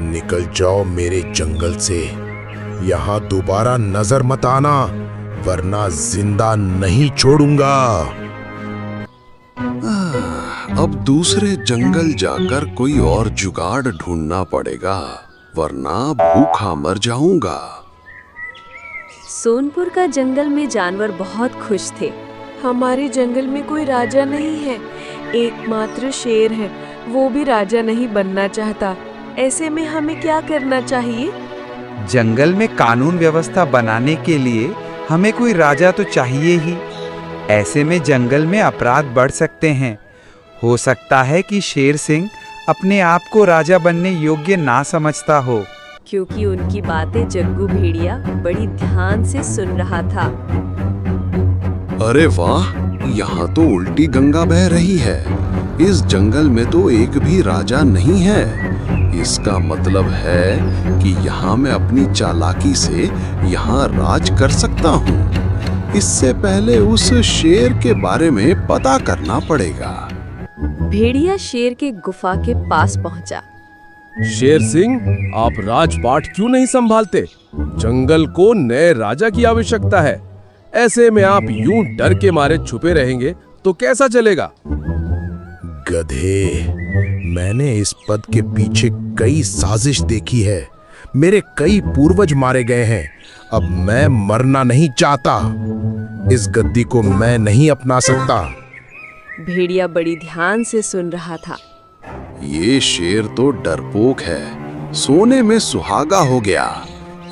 निकल जाओ मेरे जंगल से। यहाँ दोबारा नजर मत आना, वरना जिंदा नहीं छोड़ूंगा। अब दूसरे जंगल जाकर कोई और जुगाड़ ढूंढना पड़ेगा, वरना भूखा मर जाऊंगा। सोनपुर का जंगल में जानवर बहुत खुश थे। हमारे जंगल में कोई राजा नहीं है, एकमात्र शेर है, वो भी राजा नहीं बनना चाहता। ऐसे में हमें क्या करना चाहिए? जंगल में कानून व्यवस्था बनाने के लिए हमें कोई राजा तो चाहिए ही। ऐसे में जंगल में अपराध बढ़ सकते हैं। हो सकता है कि शेर सिंह अपने आप को राजा बनने योग्य ना समझता हो। क्योंकि उनकी बातें जग्गू भेड़िया बड़ी ध्यान से सुन रहा था। अरे वाह, यहाँ तो उल्टी गंगा बह रही है। इस जंगल में तो एक भी राजा नहीं है। इसका मतलब है कि यहाँ मैं अपनी चालाकी से यहाँ राज कर सकता हूँ। इससे पहले उस शेर के बारे में पता करना पड़ेगा। भेड़िया शेर के गुफा के पास पहुँचा। शेर सिंह, आप राजपाट क्यों नहीं संभालते? जंगल को नए राजा की आवश्यकता है। ऐसे में आप यूं डर के मारे छुपे रहेंगे तो कैसा चलेगा? गधे, मैंने इस पद के पीछे कई साजिश देखी है। मेरे कई पूर्वज मारे गए हैं। अब मैं मरना नहीं चाहता। इस गद्दी को मैं नहीं अपना सकता। भेड़िया बड़ी ध्यान से सुन रहा था। ये शेर तो डरपोक है, सोने में सुहागा हो गया।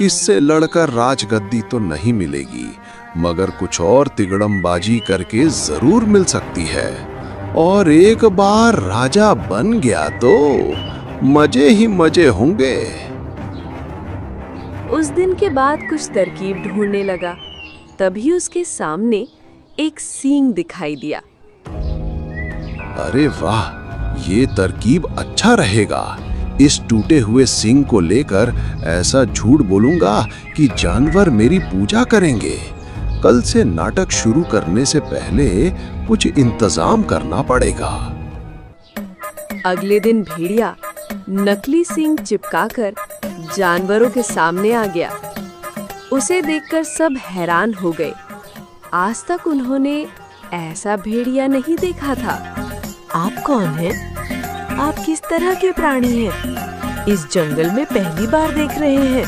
इससे लड़कर राजगद्दी तो नहीं मिलेगी, मगर कुछ और तिगड़मबाजी करके जरूर मिल सकती है। और एक बार राजा बन गया तो मजे ही मजे होंगे। उस दिन के बाद कुछ तरकीब ढूंढने लगा। तभी उसके सामने एक सींग दिखाई दिया। अरे वाह, ये तरकीब अच्छा रहेगा। इस टूटे हुए सींग को लेकर ऐसा झूठ बोलूंगा कि जानवर मेरी पूजा करेंगे। कल से नाटक शुरू करने से पहले कुछ इंतजाम करना पड़ेगा। अगले दिन भेड़िया नकली सींग चिपकाकर जानवरों के सामने आ गया। उसे देखकर सब हैरान हो गए। आज तक उन्होंने ऐसा भेड़िया नहीं देखा था। आप कौन हैं? आप किस तरह के प्राणी हैं? इस जंगल में पहली बार देख रहे हैं।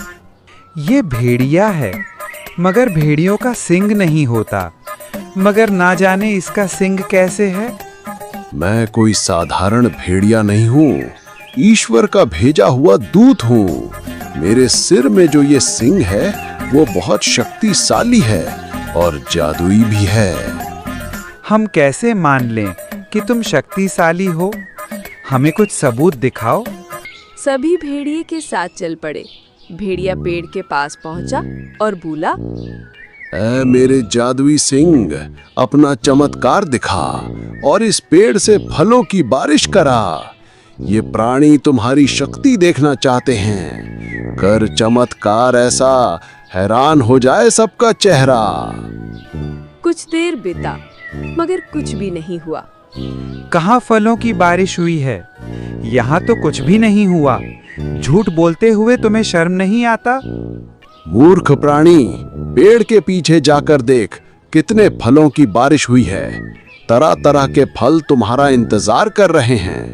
ये भेड़िया है, मगर भेड़ियों का सींग नहीं होता। मगर ना जाने इसका सींग कैसे है। मैं कोई साधारण भेड़िया नहीं हूँ, ईश्वर का भेजा हुआ दूत हूँ। मेरे सिर में जो ये सींग है वो बहुत शक्तिशाली है और जादुई भी है। हम कैसे मान लें कि तुम शक्तिशाली हो? हमें कुछ सबूत दिखाओ। सभी भेड़िए के साथ चल पड़े। भेड़िया पेड़ के पास पहुंचा और बोला, ऐ मेरे जादुई सिंह, अपना चमत्कार दिखा और इस पेड़ से फलों की बारिश करा। ये प्राणी तुम्हारी शक्ति देखना चाहते हैं। कर चमत्कार ऐसा, हैरान हो जाए सबका चेहरा। कुछ देर बीता, मगर कुछ भी नहीं हुआ। कहाँ फलों की बारिश हुई है? यहाँ तो कुछ भी नहीं हुआ। झूठ बोलते हुए तुम्हें शर्म नहीं आता? मूर्ख प्राणी, पेड़ के पीछे जाकर देख, कितने फलों की बारिश हुई है। तरह तरह के फल तुम्हारा इंतजार कर रहे हैं।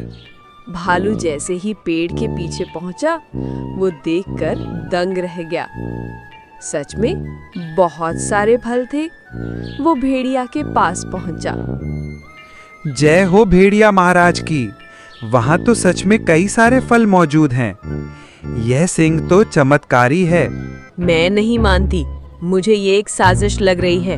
भालू जैसे ही पेड़ के पीछे पहुंचा, वो देखकर दंग रह गया। सच में बहुत सारे फल थे। वो भेड़िया के पास पहुंचा। जय हो भेड़िया महाराज की। वहाँ तो सच में कई सारे फल मौजूद हैं। यह सींग तो चमत्कारी है। मैं नहीं मानती, मुझे ये एक साजिश लग रही है।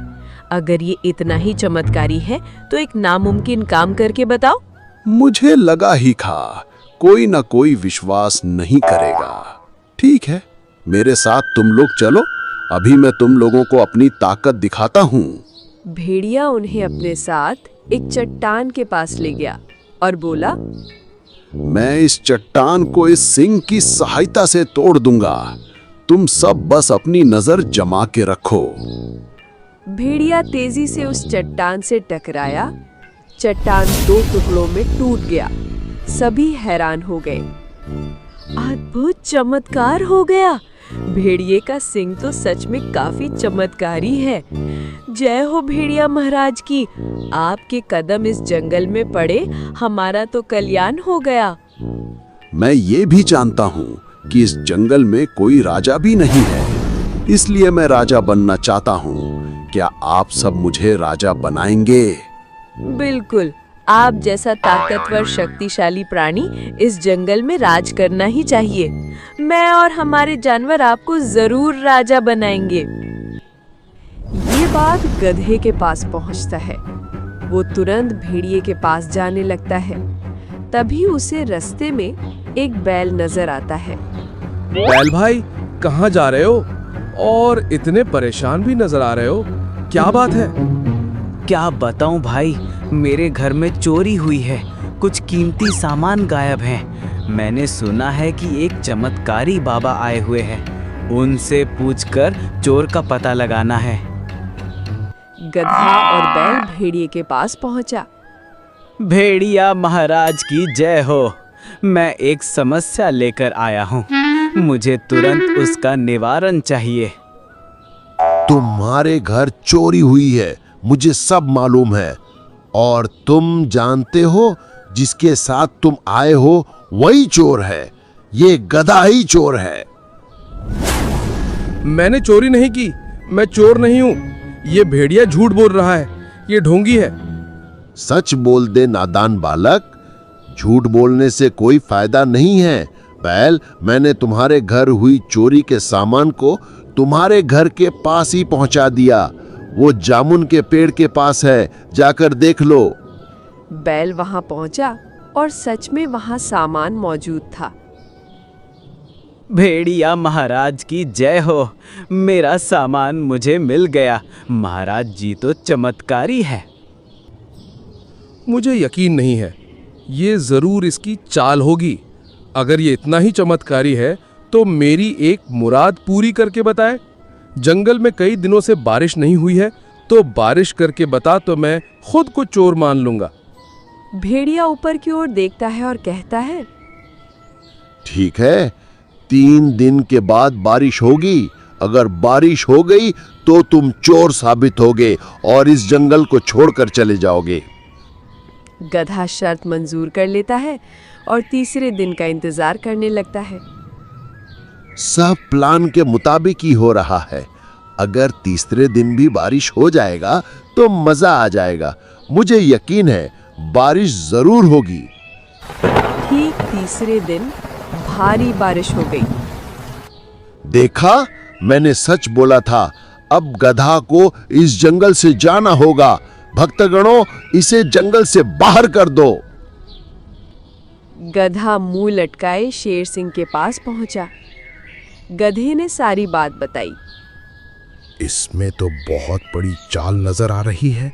अगर ये इतना ही चमत्कारी है तो एक नामुमकिन काम करके बताओ। मुझे लगा ही था कोई ना कोई विश्वास नहीं करेगा। ठीक है, मेरे साथ तुम लोग चलो। अभी मैं तुम लोगों को अपनी ताकत दिखाता हूँ। भेड़िया उन्हें अपने साथ एक चट्टान के पास ले गया और बोला, मैं इस चट्टान को इस सिंह की सहायता से तोड़ दूंगा। तुम सब बस अपनी नजर जमा के रखो। भेड़िया तेजी से उस चट्टान से टकराया। चट्टान दो टुकड़ों में टूट गया। सभी हैरान हो गए। अद्भुत चमत्कार हो गया। भेड़िए का सींग तो सच में काफी चमत्कारी है। जय हो भेड़िया महाराज की। आपके कदम इस जंगल में पड़े, हमारा तो कल्याण हो गया। मैं ये भी जानता हूँ कि इस जंगल में कोई राजा भी नहीं है, इसलिए मैं राजा बनना चाहता हूँ। क्या आप सब मुझे राजा बनाएंगे? बिल्कुल, आप जैसा ताकतवर शक्तिशाली प्राणी इस जंगल में राज करना ही चाहिए। मैं और हमारे जानवर आपको जरूर राजा बनाएंगे। ये बात गधे के पास पहुंचता है। वो तुरंत भेड़िए के पास जाने लगता है। तभी उसे रास्ते में एक बैल नजर आता है। बैल भाई, कहाँ जा रहे हो और इतने परेशान भी नजर आ रहे हो? क्या बात है? क्या बताऊं भाई, मेरे घर में चोरी हुई है। कुछ कीमती सामान गायब हैं। मैंने सुना है कि एक चमत्कारी बाबा आए हुए हैं। उनसे पूछकर चोर का पता लगाना है। गधा और बैल भेड़िए के पास पहुंचा। भेड़िया महाराज की जय हो। मैं एक समस्या लेकर आया हूँ। मुझे तुरंत उसका निवारण चाहिए। तुम्हारे घर चोरी हुई है, मुझे सब मालूम है। और तुम जानते हो जिसके साथ तुम आए हो वही चोर है। ये गधा ही चोर है। मैंने चोरी नहीं की, मैं चोर नहीं हूँ। ये भेड़िया झूठ बोल रहा है, ये ढोंगी है। सच बोल दे नादान बालक, झूठ बोलने से कोई फायदा नहीं है। बैल, मैंने तुम्हारे घर हुई चोरी के सामान को तुम्हारे घर के पास ही पहुंचा दिया। वो जामुन के पेड़ के पास है, जाकर देख लो। बैल वहां पहुंचा और सच में वहां सामान मौजूद था। भेड़िया महाराज की जय हो। मेरा सामान मुझे मिल गया। महाराज जी तो चमत्कारी है। मुझे यकीन नहीं है, ये जरूर इसकी चाल होगी। अगर ये इतना ही चमत्कारी है तो मेरी एक मुराद पूरी करके बताए। जंगल में कई दिनों से बारिश नहीं हुई है, तो बारिश करके बता तो मैं खुद को चोर मान लूंगा। भेड़िया ऊपर की ओर देखता है और कहता है, ठीक है, 3 दिन के बाद बारिश होगी। अगर बारिश हो गई तो तुम चोर साबित होगे और इस जंगल को छोड़कर चले जाओगे। गधा शर्त मंजूर कर लेता है और तीसरे दिन का इंतजार करने लगता है। सब प्लान के मुताबिक ही हो रहा है। अगर तीसरे दिन भी बारिश हो जाएगा तो मजा आ जाएगा। मुझे यकीन है बारिश जरूर होगी। ठीक तीसरे दिन भारी बारिश हो गई। देखा, मैंने सच बोला था। अब गधा को इस जंगल से जाना होगा। भक्तगणों, इसे जंगल से बाहर कर दो। गधा मुंह लटकाए शेर सिंह के पास पहुंचा। गधे ने सारी बात बताई। इसमें तो बहुत बड़ी चाल नजर आ रही है।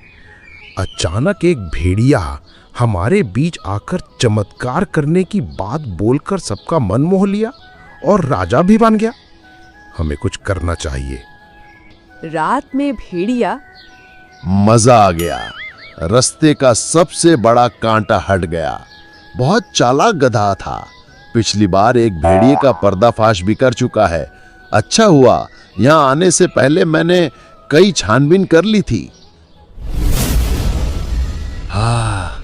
अचानक एक भेड़िया हमारे बीच आकर चमत्कार करने की बात बोलकर सबका मन मोह लिया और राजा भी बन गया। हमें कुछ करना चाहिए। रात में भेड़िया, मजा आ गया। रास्ते का सबसे बड़ा कांटा हट गया। बहुत चालाक गधा था। पिछली बार एक भेड़िए का पर्दाफाश भी कर चुका है। अच्छा हुआ, यहाँ आने से पहले मैंने कई छानबीन कर ली थी। हाँ,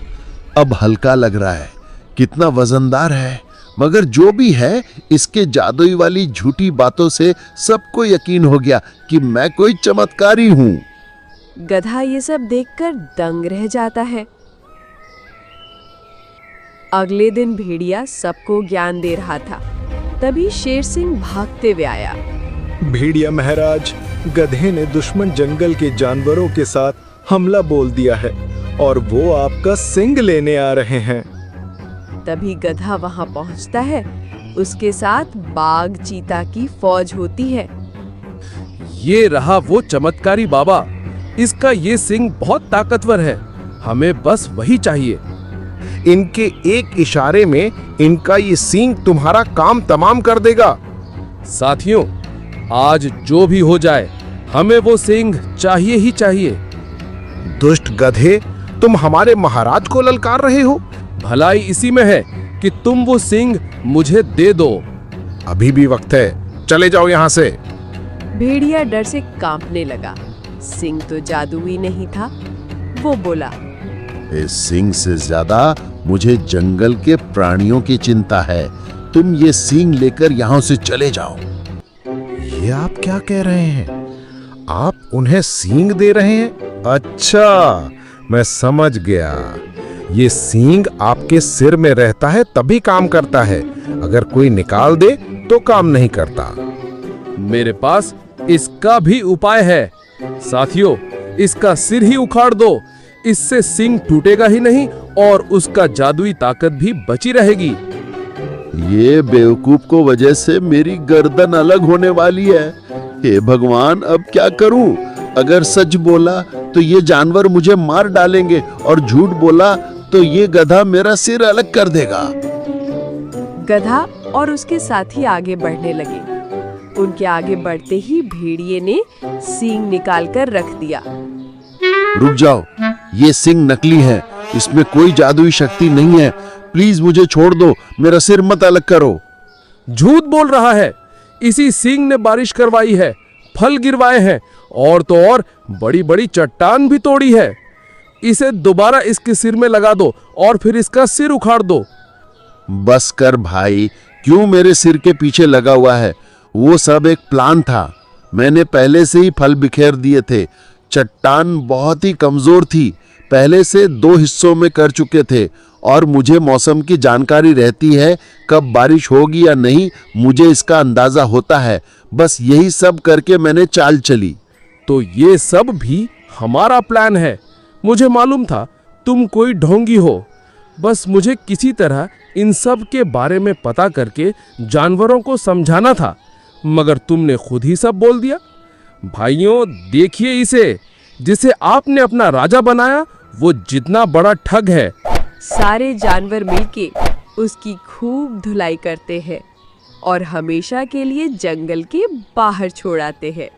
अब हल्का लग रहा है। कितना वजनदार है, मगर जो भी है, इसके जादुई वाली झूठी बातों से सबको यकीन हो गया कि मैं कोई चमत्कारी हूँ। गधा ये सब देखकर दंग रह जाता है। अगले दिन भेड़िया सबको ज्ञान दे रहा था। तभी शेर सिंह भागते हुए आया। भेड़िया महाराज, गधे ने दुश्मन जंगल के जानवरों के साथ हमला बोल दिया है और वो आपका सिंग लेने आ रहे हैं। तभी गधा वहां पहुंचता है। उसके साथ बाघ चीता की फौज होती है। ये रहा वो चमत्कारी बाबा। इसका ये सिंग बहुत ताकतवर है। हमें बस वही चाहिए। इनके एक इशारे में इनका ये सींग तुम्हारा काम तमाम कर देगा। साथियों, आज जो भी हो जाए, हमें वो सिंग चाहिए ही चाहिए। दुष्ट गधे, तुम हमारे महाराज को ललकार रहे हो। भलाई इसी में है कि तुम वो सींग मुझे दे दो। अभी भी वक्त है, चले जाओ यहाँ से। भेड़िया डर से कांपने लगा। सिंह तो जादुई नहीं था। वो बोला, इस सींग से ज्यादा मुझे जंगल के प्राणियों की चिंता है। तुम ये सींग लेकर यहाँ से चले जाओ। ये आप क्या कह रहे हैं? आप उन्हें सींग दे रहे हैं? अच्छा, मैं समझ गया। ये सींग आपके सिर में रहता है तभी काम करता है, अगर कोई निकाल दे तो काम नहीं करता। मेरे पास इसका भी उपाय है। साथियों, इसका सिर ही उखाड़ दो। इससे सींग टूटेगा ही नहीं और उसका जादुई ताकत भी बची रहेगी। ये बेवकूफ को वजह से मेरी गर्दन अलग होने वाली है। हे भगवान, अब क्या करूं? अगर सच बोला तो ये जानवर मुझे मार डालेंगे और झूठ बोला तो ये गधा मेरा सिर अलग कर देगा। गधा और उसके साथी आगे बढ़ने लगे। उनके आगे बढ़ते ही भेड़िए ने सींग निकालकर रख दिया। रुक जाओ, ये सींग नकली है, इसमें कोई जादुई शक्ति नहीं है। प्लीज मुझे छोड़ दो, मेरा सिर मत अलग करो। झूठ बोल रहा है। इसी सींग ने बारिश करवाई है, फल गिरवाए हैं और तो और बड़ी बड़ी चट्टान भी तोड़ी है। इसे दोबारा इसके सिर में लगा दो और फिर इसका सिर उखाड़ दो। बस कर भाई, क्यों मेरे सिर के पीछे लगा हुआ है? वो सब एक प्लान था। मैंने पहले से ही फल बिखेर दिए थे। चट्टान बहुत ही कमजोर थी, पहले से 2 हिस्सों में कर चुके थे और मुझे मौसम की जानकारी रहती है, कब बारिश होगी या नहीं मुझे इसका अंदाजा होता है। बस यही सब करके मैंने चाल चली। तो ये सब भी हमारा प्लान है। मुझे मालूम था तुम कोई ढोंगी हो। बस मुझे किसी तरह इन सब के बारे में पता करके जानवरों को समझाना था, मगर तुमने खुद ही सब बोल दिया। भाइयों, देखिए इसे, जिसे आपने अपना राजा बनाया वो जितना बड़ा ठग है। सारे जानवर मिलके उसकी खूब धुलाई करते हैं और हमेशा के लिए जंगल के बाहर छोड़ आते हैं।